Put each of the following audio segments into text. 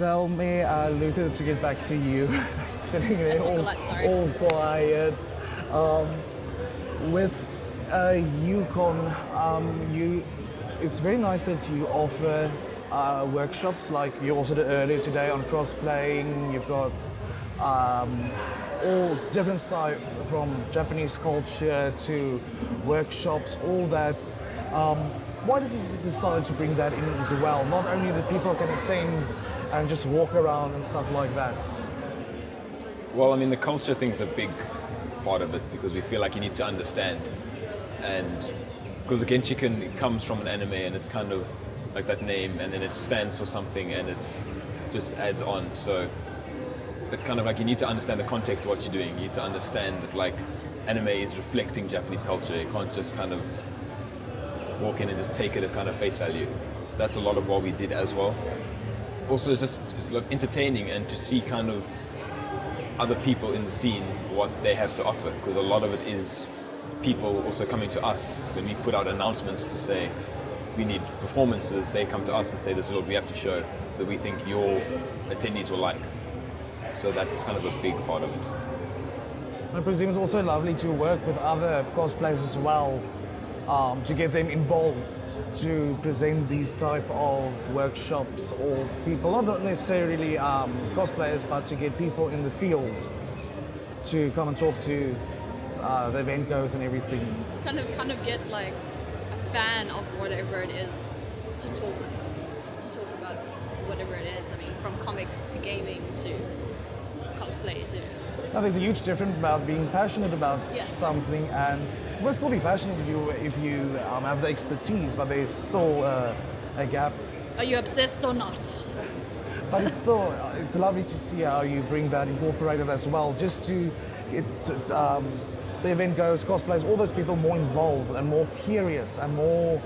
tell me, Luther, to get back to you, sitting there all quiet. With UCON, it's very nice that you offer workshops like you also did earlier today on cosplaying. You've got all different styles from Japanese culture to workshops, all that. Why did you decide to bring that in as well? Not only that people can attend and just walk around and stuff like that. Well, I mean, the culture thing's a big part of it because we feel like you need to understand. And because the Genshiken, it comes from an anime and it's kind of like that name, and then it stands for something and it's just adds on. So it's kind of like you need to understand the context of what you're doing. You need to understand that like anime is reflecting Japanese culture. You can't just kind of walk in and just take it as kind of face value. So that's a lot of what we did as well. Also, it's like entertaining and to see kind of other people in the scene, what they have to offer, because a lot of it is people also coming to us. When we put out announcements to say we need performances, they come to us and say this is what we have to show that we think your attendees will like. So that's kind of a big part of it. I presume it's also lovely to work with other cosplayers as well, to get them involved to present these type of workshops, or people, not necessarily cosplayers, but to get people in the field to come and talk to the event goers and everything. Kind of get like a fan of whatever it is to talk about whatever it is. I mean, from comics to gaming to cosplay to. Now, there's a huge difference about being passionate about something, and you must still be passionate if you have the expertise, but there's still a gap. Are you obsessed or not? But it's still, it's lovely to see how you bring that incorporated as well, just to get the event goes, cosplayers, all those people more involved and more curious and more,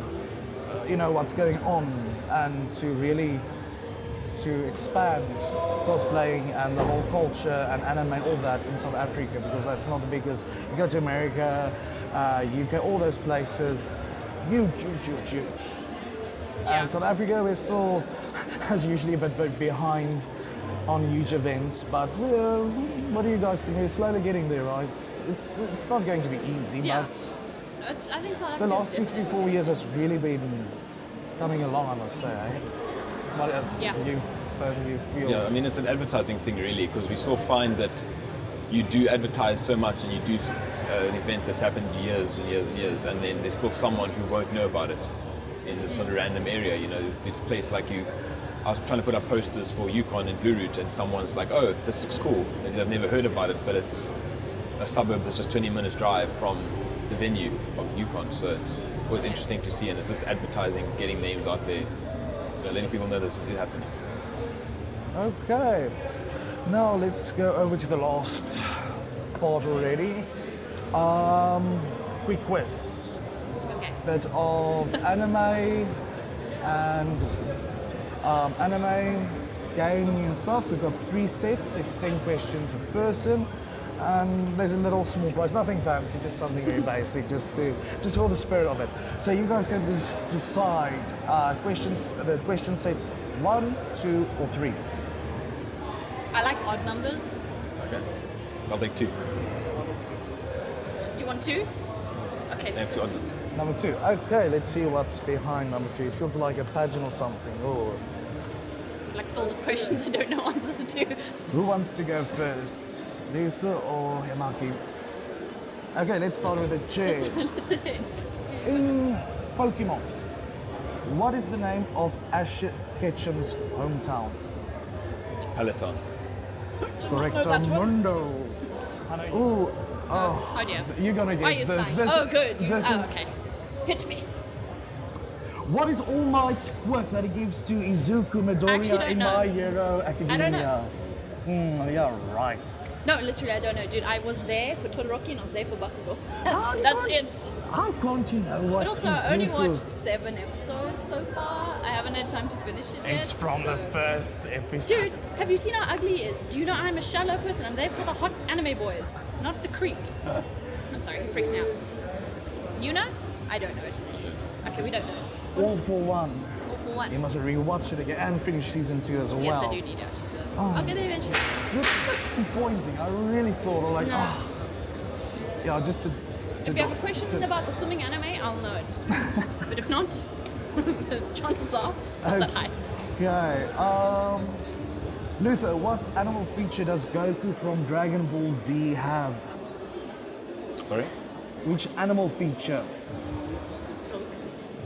what's going on, and to really to expand cosplaying and the whole culture and anime and all that in South Africa, because that's not the biggest. You go to America, UK, all those places, huge. And South Africa, we're still, as usually, a bit behind on huge events, but what do you guys think? We're slowly getting there, right? It's not going to be easy, but I think South Africa the last 2, 3, 4 years has really been coming along, I must say. Eh? You feel? Yeah, I mean, it's an advertising thing really, because we still find that you do advertise so much and you do an event that's happened years and years and years, and then there's still someone who won't know about it in this sort of random area. It's a place like I was trying to put up posters for UCON in Blue Route, and someone's like, oh, this looks cool. And they've never heard about it, but it's a suburb that's just 20 minutes drive from the venue of UCON. So it's always interesting to see, and it's just advertising, getting names out there, letting people know this is happening. Okay, now let's go over to the last part already. Quick quiz. Okay. Bit of anime and anime, gaming and stuff. We've got 3 sets, it's 10 questions a person. And there's a little small prize, nothing fancy, just something very basic, just for the spirit of it. So you guys can decide the question sets 1, 2, or 3. I like odd numbers. Okay, so I'll take 2. Do you want 2? Okay. I have 2 odd numbers. Number 2. Okay, let's see what's behind number 2. It feels like a pageant or something. Oh. Like filled with questions I don't know answers to. Who wants to go first? Luther or Yamaki? Okay, let's start with the chair. In Pokemon, what is the name of Ash Ketchum's hometown? Peloton. Correct, Mundo. Ooh, oh dear. You're gonna Why are you get this. Oh, good. Okay. Hit me. What is All Might's quirk that he gives to Izuku Midoriya in My Hero Academia? I don't know. Yeah, right. No, literally, I don't know, dude. I was there for Todoroki and I was there for Bakugo. That's it. How can't you know what But also, I only Izuku- watched 7 episodes so far. I haven't had time to finish it yet. It's from the first episode. Dude, have you seen how ugly he is? Do you know I'm a shallow person? I'm there for the hot anime boys, not the creeps. I'm sorry, it freaks me out. You know? I don't know it. Okay, we don't know it. All for one. All for 1. You must rewatch it again and finish season 2 as well. Yes, I do need to actually do that. Oh. I'll get there eventually. That's disappointing. I really thought, like, No. yeah, just to If you have a question about the swimming anime, I'll know it. But if not, chances are not that high. Okay. Luther, what animal feature does Goku from Dragon Ball Z have? Sorry? Which animal feature?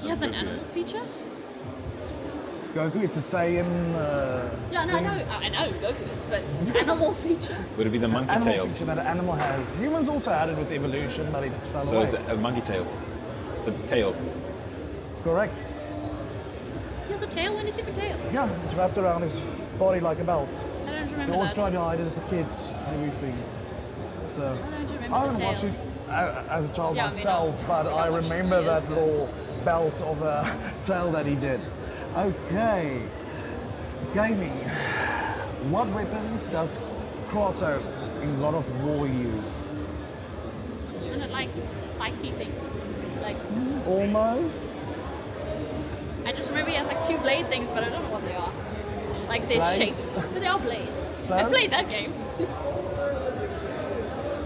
He has an animal feature? Goku, it's a Saiyan. Yeah, no, I know Goku's, but animal feature? Would it be the monkey Animal tail? feature that an animal has. Humans also had it with evolution, but it fell So away. is it a monkey tail? The tail. Correct. He has a tail? When does he have a tail? Yeah, it's wrapped around his body like a belt. I don't He remember always that. tried to hide it as a kid and everything. So I don't remember I the haven't tail. watched it as a child Yeah, me myself, neither. but I I watched it remember years that ago. little belt of a tail that he did. Okay. Gaming. What weapons does Kratos in God of War use? Isn't it like sci-fi things? Like, Almost. I just remember he has like 2 blade things, but I don't know what they are. Like they're Blades? shapes, but they are blades. So? I played that game.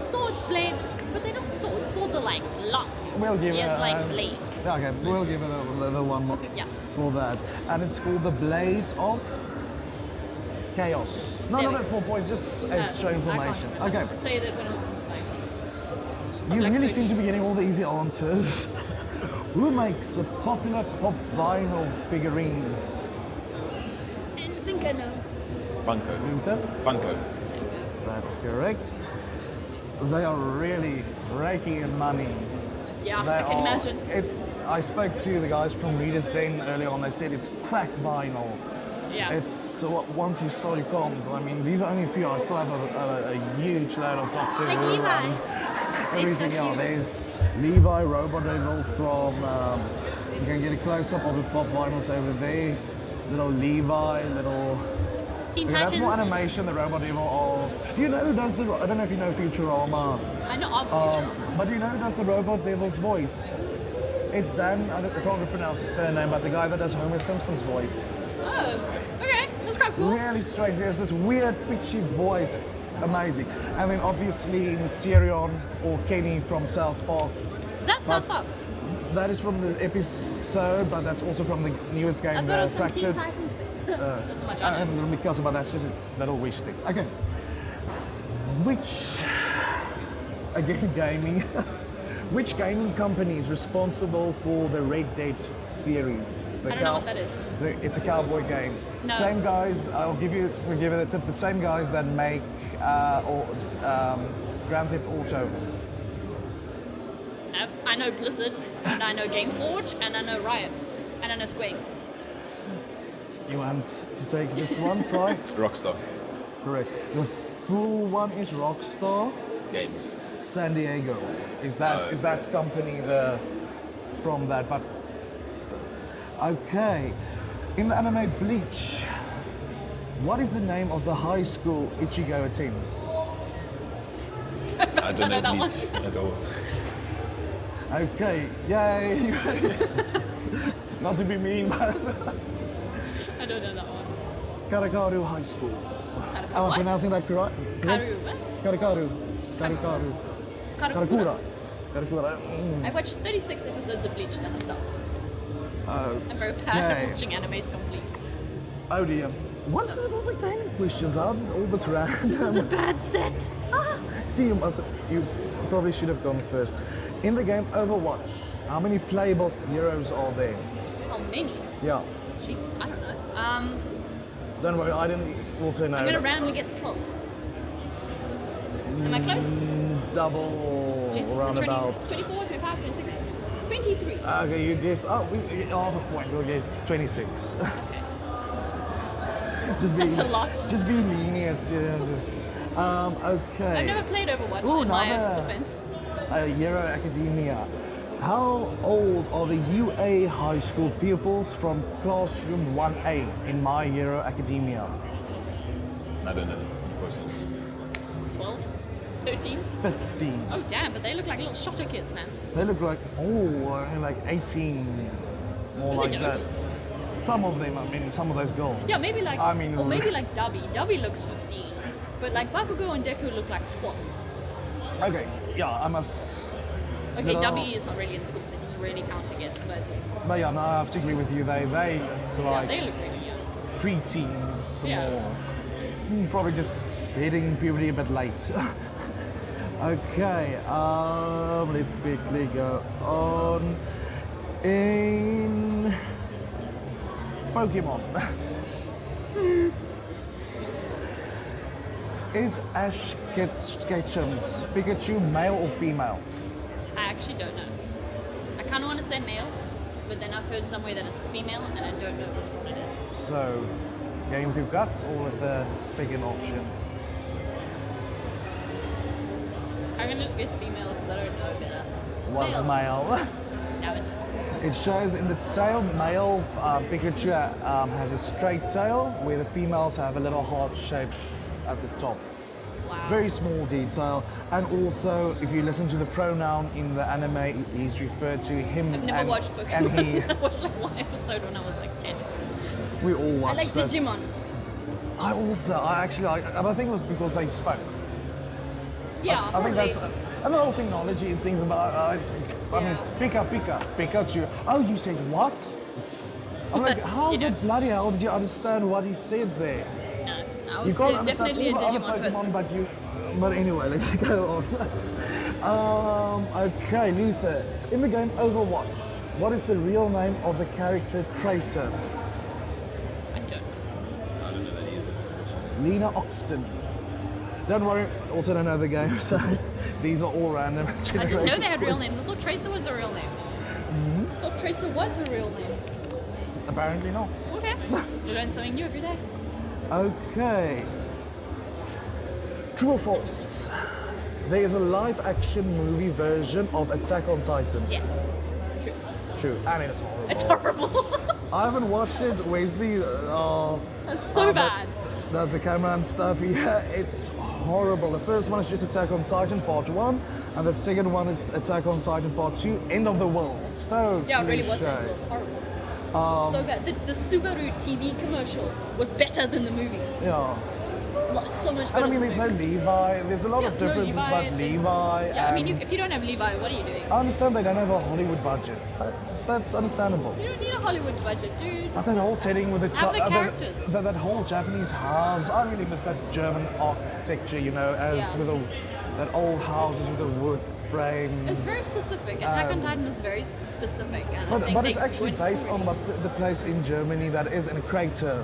Swords, blades, but they're not swords. Swords are like long. We'll give He it has like a- blades. Okay, we'll give it the one more Yes. for that. And it's called the Blades of Chaos. No, There no, we no, 4 points, just extra I can't information. remember. Okay. I played it when I was like. You like really 13. seem to be getting all the easy answers. Who makes the popular pop vinyl figurines? I think I know. Funko. Luther? Funko. That's correct. They are really raking in money. Yeah, They I can are- imagine. I spoke to the guys from Reader's Den earlier on. They said it's crack vinyl. Yeah. It's so once you start, you can't. I mean, these are only a few. I still have a huge load of Doctor Like Who Levi. and They're everything so else. cute. There's Levi, Robot Devil from. You can get a close up of the pop vinyls over there. Little Levi, little. Teen Yeah, that's more Titans. animation. The Robot Devil. Of, you know who does the? I don't know if you know Futurama. I know of Future. But you know who does the Robot Devil's voice? It's Dan. I can't pronounce his surname, but the guy that does Homer Simpson's voice. Oh, okay, that's quite cool. Really strange. He has this weird, pitchy voice. Amazing. And then obviously Mysterion or Kenny from South Park. Is that South Park? That is from the episode, but that's also from the newest game, I thought the it was from Teen Fractured. Titans thing. Doesn't much I on it. haven't really because about that's just a little wish thing. Okay. Again, gaming. Which gaming company is responsible for the Red Dead series? I don't know what that is. It's a cowboy game. No. Same guys. we'll give it a tip. The same guys that make Grand Theft Auto. No, I know Blizzard, and I know Gameforge, and I know Riot, and I know Squags. You want to take this one, Troy? Rockstar Correct. The full one is Rockstar Games. San Diego. Is that company from that? But okay, in the anime Bleach, what is the name of the high school Ichigo attends? I don't know that one. Bleach at all. Okay, yay! Not to be mean, but I don't know that one. Karakaru High School. Karakaru Am I what? pronouncing that correct? Karu what? Karakaru. Karakura. Karakura. I watched 36 episodes of Bleach, then I stopped. I'm very bad Okay. at watching animes complete. Oh dear. What's with all the gaming questions? I'm all this random. This is a bad set. Ah. See, you probably should have gone first. In the game Overwatch, how many playable heroes are there? How many? Yeah. Jesus, I don't know. Don't worry, I didn't also know. I'm gonna randomly guess 12. Am I close? Double Jesus, around 20, about. 24, 25, 26, 23. Okay, you guessed. Oh, half a point. We'll get 26. Okay. Just That's a lot. Just be lenient. Okay. I've never played Overwatch Ooh, in my another. defense. Hero Academia. How old are the UA high school pupils from classroom 1A in My Hero Academia? I don't know, unfortunately. 12, 13. 15. Oh damn, but they look like little shotter kids, man. They look like, like 18. More No, like they that. don't. some of them, I mean, some of those girls. Yeah, maybe like, I mean, or maybe like Dubby. Dubby looks 15, but like Bakugo and Deku look like 12. Okay, yeah, I must. Okay, little- Dubby is not really in school, so it doesn't really count, I guess. But yeah, no, I have to agree with you. They yeah, like they look really young. pre-teens Yeah. more. Probably just hitting puberty a bit late. Okay, let's quickly go on. In Pokemon. Is Ash Ketchum's Pikachu male or female? I actually don't know. I kind of want to say male, but then I've heard somewhere that it's female, and I don't know which one it is. So, going with your guts or with the second option? I'm gonna just guess female because I don't know better. Was male. Damn it. It shows in the tail, male Pikachu has a straight tail, where the females have a little heart shape at the top. Wow. Very small detail. And also, if you listen to the pronoun in the anime, he's referred to him I've never and, watched and Pokemon. he. I watched like one episode when I was like 10. We all I watched like that. Digimon. I think it was because they spoke. Yeah, I probably. think that's and the whole technology and things about. I mean, Pikachu. Oh, you said what? I'm like, how You the don't- bloody hell did you understand what he said there? No, I You was can't understand definitely a all the other Digimon Pokemon, person. but anyway, let's go on. Okay, Luther. In the game Overwatch, what is the real name of the character Tracer? I don't know. I don't know that either. Lena Oxton. Don't worry, also don't know the game, so these are all random. I didn't know they had real names. I thought Tracer was a real name. I thought Tracer was a real name. Apparently not. Okay. You learn something new every day. Okay. True or false? There is a live-action movie version of Attack on Titan. Yes. True. True, and it's horrible. It's horrible. I haven't watched it. Wesley That's so but bad. does the camera and stuff. Yeah, it's horrible. The first one is just Attack on Titan Part 1, and the second one is Attack on Titan Part 2, End of the World. So Yeah, it really was. It cliche. was horrible. So bad. The Subaru TV commercial was better than the movie. Yeah. So much And better. I mean, than there's the no movie. Levi. There's a lot of Yeah, no differences Levi, about there's- Levi. Yeah, I mean, and if you don't have Levi, what are you doing? I understand they don't have a Hollywood budget. That's understandable. You don't need a Hollywood budget, dude. But that whole setting with the Have the characters. that whole Japanese house, I really miss that German architecture, you know, as Yeah. with that old houses with the wood frames. It's very specific. Attack on Titan is very specific. And I But, think but they it's actually went based for on it. what's the place in Germany that is in a crater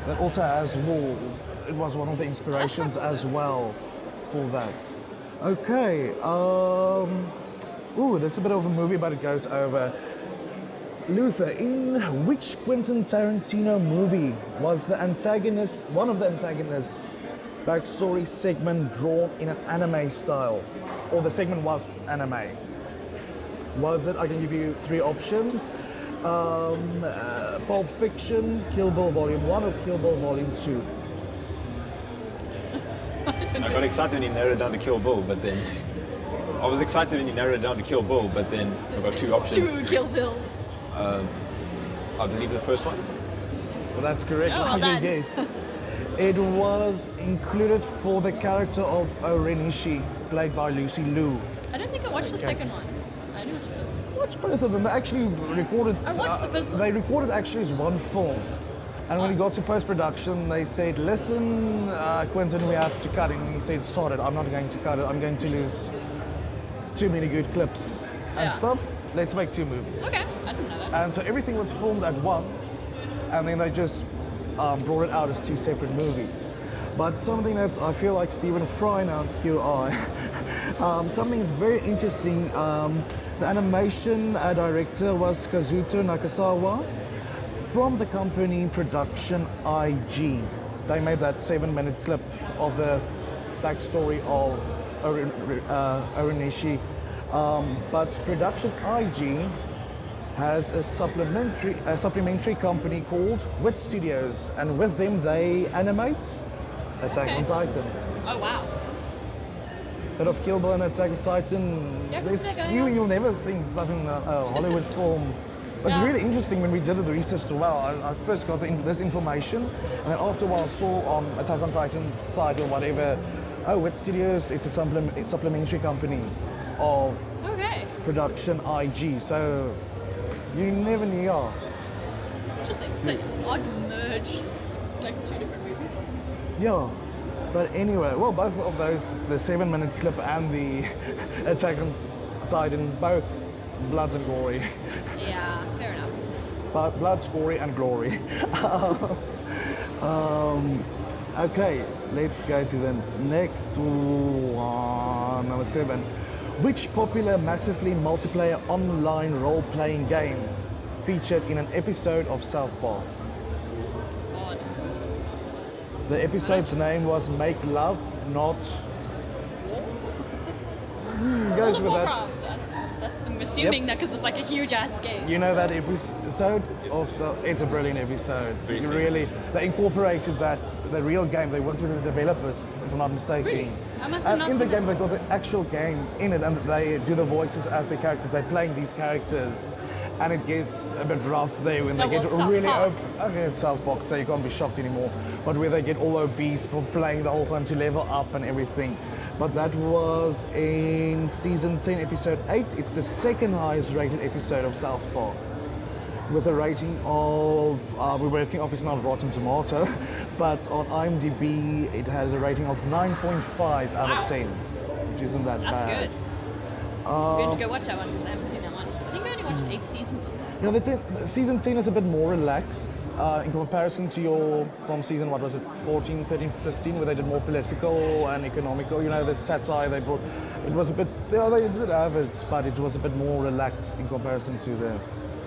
that also has walls. It was one of the inspirations as well for that. Okay. Ooh, there's a bit of a movie, but it goes over. Luther, in which Quentin Tarantino movie was one of the antagonists, backstory segment drawn in an anime style? Or the segment was anime? Was it, I can give you three options. Pulp Fiction, Kill Bill Volume 1 or Kill Bill Volume 2? I got excited when you narrowed it down to Kill Bill, but then I was excited when you narrowed it down to Kill Bill, but then I got two options. Two Kill Bill. I believe the first one. Well, that's correct. Oh, well done. Yes. It was included for the character of Orenishi, played by Lucy Liu. I don't think I watched the second one. I didn't watch the first one. Watch both of them. They actually recorded. I watched the first one. They recorded actually as one film, and when he got to post-production, they said, "Listen, Quentin, we have to cut it." And he said, "Sorry, I'm not going to cut it. I'm going to lose too many good clips and Yeah. stuff. Let's make two movies." Okay, I didn't know that. And so everything was filmed at once, and then they just brought it out as two separate movies. But something that I feel like Stephen Fry now, QI, something is very interesting. The animation director was Kazuto Nakasawa from the company Production IG. They made that 7-minute clip of the backstory of Orenishi. But Production IG has a supplementary company called Wit Studios, and with them they animate Attack on Titan. Oh wow. Bit of Kill Bill and Attack on Titan. Yeah, what's that going on? You'll never think something a Hollywood film It's Yeah. really interesting when we did the research as well. I first got this information, and then after a while I saw on Attack on Titan's site or whatever, oh, Wit Studios, it's a supplementary company of Okay. production IG. So you never knew. Yeah. It's interesting. It's like odd merge, like two different movies. Yeah. But anyway, well, both of those, the 7-minute clip and the Attack on Titan, both bloods and glory. Yeah, fair enough. But blood, gory, and glory. Okay, let's go to the next one, number 7. Which popular, massively multiplayer online role-playing game featured in an episode of South Park? Odd. The episode's name was Make Love, Not... War? Goes World of with that. Warcraft. I don't know. That's, I'm assuming that because it's like a huge ass game. You know that episode? It's a brilliant episode. Very You famous. really, they incorporated that, the real game. They worked with the developers, if I'm not mistaken. Really? I must have And not in the seen game, that. they got the actual game in it, and they do the voices as the characters. They're playing these characters, and it gets a bit rough there when they well, get it's South really Park. okay, it's South Park, so you can't be shocked anymore. But where they get all obese from playing the whole time to level up and everything. But that was in season 10, episode 8. It's the second highest rated episode of South Park, with a rating of, we're working obviously not Rotten Tomato, but on IMDb it has a rating of 9.5 out Wow. of 10, which isn't that That's bad. good. We're going to go watch that one because I haven't seen that one. I think I only watched 8 seasons of that. Yeah, season 10 is a bit more relaxed in comparison to your, from season, what was it, 14, 13, 15, where they did more political and economical, you know, the satire they brought. It was a bit, yeah, they did have it, but it was a bit more relaxed in comparison to the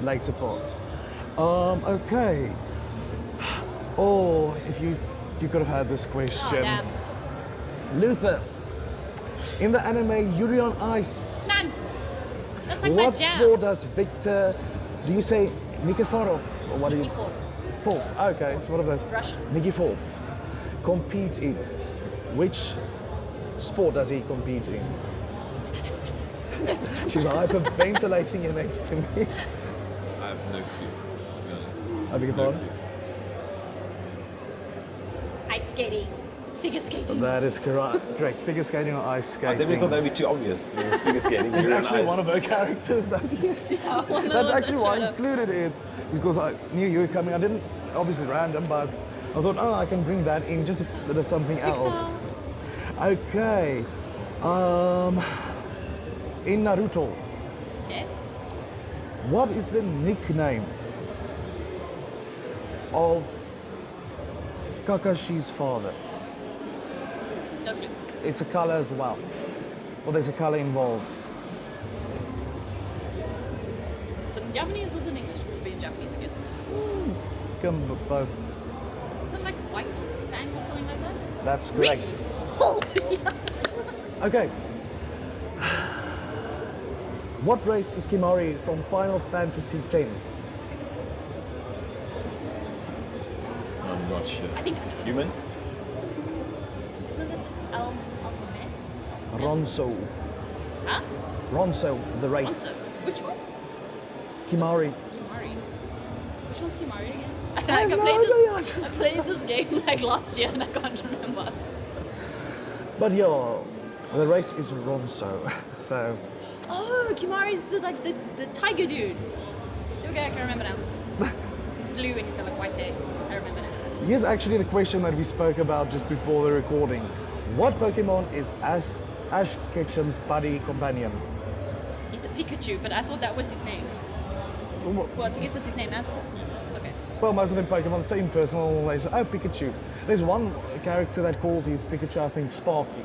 later parts. Okay. Oh, if you could have had this question. Oh, damn. Luther, in the anime Yuri on Ice, None. That's like my what jam. sport does Victor, do you say Nikiforov, or what is Nikiforov. Fourth. Okay, it's one of those. It's Russian. Nikiforov. Compete in. Which sport does he compete in? She's hyperventilating here next to me. I have no clue, to be honest. I beg your No pardon? clue. Ice skating. Figure skating. That is correct. Figure skating or ice I skating. definitely thought that would be too obvious. It was figure skating. It's You're on actually ice. one of her characters that that's actually why I included it, because I knew you were coming. I didn't, obviously random, but I thought, oh, I can bring that in just a bit of something else. Okay. In Naruto, Okay. what is the nickname of Kakashi's father? No clue. It's a color as well. Well, there's a color involved. Is it in Japanese or in English? It would be in Japanese, I guess. Come both. Is it like white fang or something like that? That's correct. Really? Holy Okay. What race is Kimari from Final Fantasy X? I'm not sure. I think I know. Human? Isn't it the alphabet? Ronso. Huh? Ronso, the race. Also, which one? Kimari. Kimari. Which one's Kimari again? I have no played idea. this. I played this game like last year and I can't remember. But yeah, the race is Ronso. So, Oh, Kimari's the tiger dude. Okay, I can remember now. He's blue and he's got like white hair. I remember now. here's actually the question that we spoke about just before the recording. What Pokemon is Ash Ketchum's buddy companion? It's a Pikachu, but I thought that was his name. Well, I guess it's his name as well. Okay. Well, most of them Pokemon, same personal relation. Oh, Pikachu. There's one character that calls his Pikachu, I think, Sparky.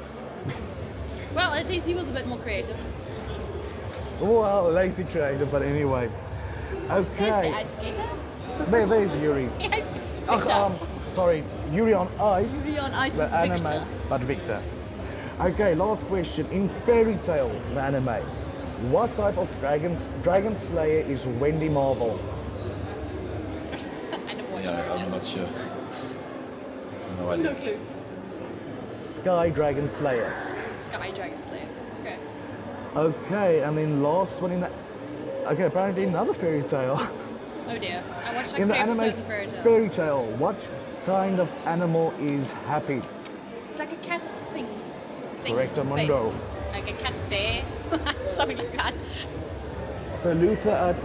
Well, at least he was a bit more creative. Well, lazy creative, but anyway. There's the Okay. ice skater. There's Yuri. Yes. Sorry, Yuri on Ice. Yuri on Ice the is anime, Victor. but Victor. Okay, last question. In Fairy Tail, the anime, what type of dragon slayer is Wendy Marvel? I never watched Yeah, I'm it. not sure. No No idea. clue. Sky Dragon Slayer. Sky Dragon Slayer. Okay. Okay, and then last one in the Okay, apparently another fairy tale. Oh dear. I watched like In the 3 anime episodes of Fairy Tail. fairy tale, what kind of animal is happy? It's like a cat thing. Correctamundo. Face. Like a cat bear. Something like that. So Luther,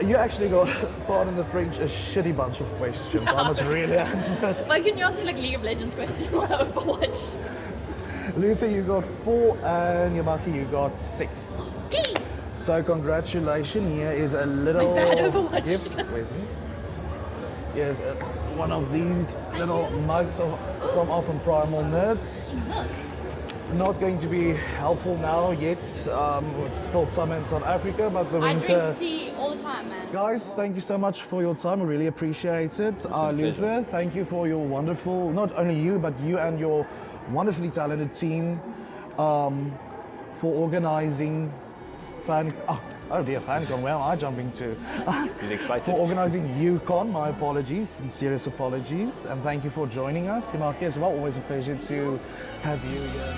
you actually got, pardon the French, a shitty bunch of questions. I must really admit. Why couldn't you ask me like League of Legends questions or Overwatch? Luther, you got 4 and Yamaki, you got 6. Gee! So congratulations, here is a little bad Overwatch. gift. Where's me? Here's one of these little mugs from Primal Nerds. Look. Not going to be helpful now yet. It's still summer in South Africa, but the I winter. drink tea all the time, man. Guys, thank you so much for your time. I really appreciate it. been a Luther, pleasure. thank you for your wonderful, not only you, but you and your wonderfully talented team for organizing oh dear, FanCon, where am I jumping to? He's excited. For organizing UCON, my apologies, sincerest apologies, and thank you for joining us. Yamaki as well, always a pleasure to have you here.